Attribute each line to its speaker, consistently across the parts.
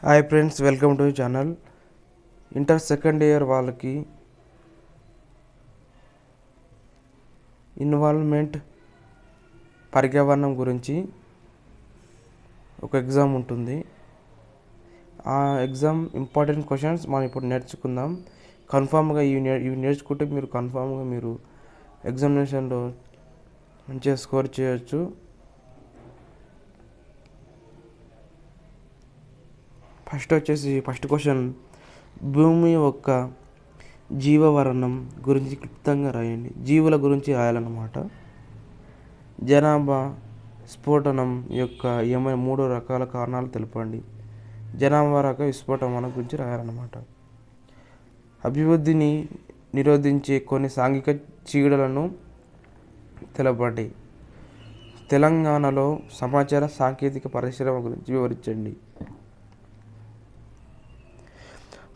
Speaker 1: Hi friends, welcome to channel. Inter second year వాళ్ళకి involvement పర్యావరణం గురించి ఒక ఎగ్జామ్ ఉంటుంది. ఆ ఎగ్జామ్ ఇంపార్టెంట్ క్వశ్చన్స్ మనం ఇప్పుడు నేర్చుకుందాం. కన్ఫామ్గా ఇవి నేర్చుకుంటే మీరు కన్ఫామ్గా మీరు ఎగ్జామినేషన్లో మంచిగా స్కోర్ చేయొచ్చు. ఫస్ట్ క్వశ్చన్, భూమి యొక్క జీవవర్ణం గురించి క్లుప్తంగా రాయండి. జీవుల గురించి రాయాలన్నమాట. జనాభా స్ఫోటనం యొక్క ఏమైనా 3 రకాల కారణాలు తెలపండి. జనాభా రక విస్ఫోటనం గురించి రాయాలన్నమాట. అభివృద్ధిని నిరోధించే కొన్ని సాంఘిక చీడలను తెలపండి. తెలంగాణలో సమాచార సాంకేతిక పరిశ్రమ గురించి వివరించండి.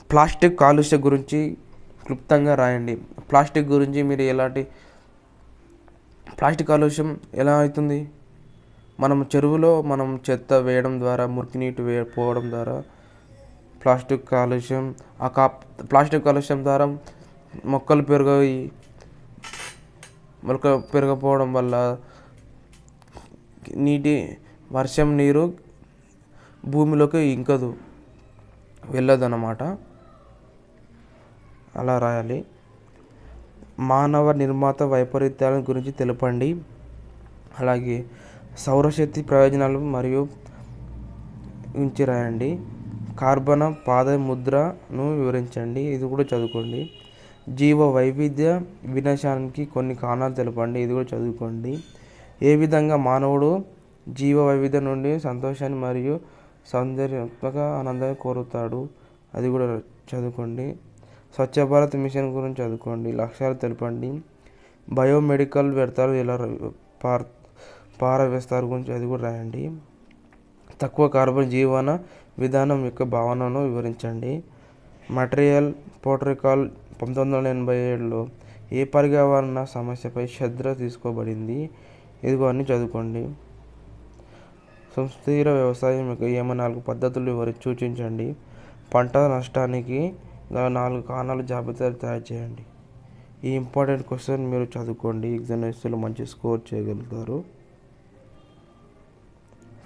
Speaker 1: ప్లాస్టిక్ కాలుష్యం గురించి క్లుప్తంగా రాయండి. ప్లాస్టిక్ గురించి మీరు ప్లాస్టిక్ కాలుష్యం ఎలా అవుతుంది? మనం చెరువులో చెత్త వేయడం ద్వారా, మురికి నీటి పోవడం ద్వారా ప్లాస్టిక్ కాలుష్యం. ప్లాస్టిక్ కాలుష్యం ద్వారా మొక్కలు పెరగపోవడం వల్ల వర్షం నీరు భూమిలోకి వెళ్ళదన్నమాట. అలా రాయాలి. మానవ నిర్మాత వైపరీత్యాల గురించి తెలపండి. అలాగే సౌరశక్తి ప్రయోజనాలు మరియు గురించి రాయండి. కార్బన పాదముద్రను వివరించండి. ఇది కూడా చదువుకోండి. జీవ వైవిధ్య వినాశానికి కొన్ని కారణాలు తెలపండి. ఇది కూడా చదువుకోండి. ఏ విధంగా మానవుడు జీవ వైవిధ్యం నుండి సంతోషాన్ని మరియు సౌందర్యాత్మక ఆనందాన్ని కోరుతాడు, అది కూడా చదువుకోండి. స్వచ్ఛ భారత్ మిషన్ గురించి చదువుకోండి. లక్ష్యాలు తెలపండి. బయోమెడికల్ వ్యర్థాలు ఎలా పారవేస్తారు గురించి అది కూడా రాయండి. తక్కువ కార్బన్ జీవన విధానం యొక్క భావనను వివరించండి. మట్రియల్ ప్రోటోకాల్ 1987లో ఏ పర్యావరణ సమస్యపై శ్రద్ధ తీసుకోబడింది, ఇదిగో అన్నీ చదువుకోండి. సుస్థిర వ్యవసాయం యొక్క ఏమైనా 4 పద్ధతులు సూచించండి. పంట నష్టానికి 4 కారణాలు జాబితా తయారు చేయండి. ఈ ఇంపార్టెంట్ క్వశ్చన్ మీరు చదువుకోండి. ఎగ్జామినేషన్లో మంచి స్కోర్ చేయగలుగుతారు.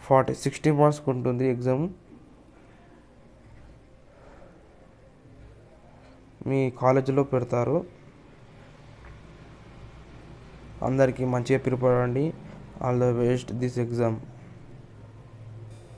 Speaker 1: 60 మార్క్స్ ఉంటుంది ఎగ్జామ్. మీ కాలేజీలో పెడతారు. అందరికీ మంచిగా ప్రిపేర్ అవ్వండి. All the best this exam.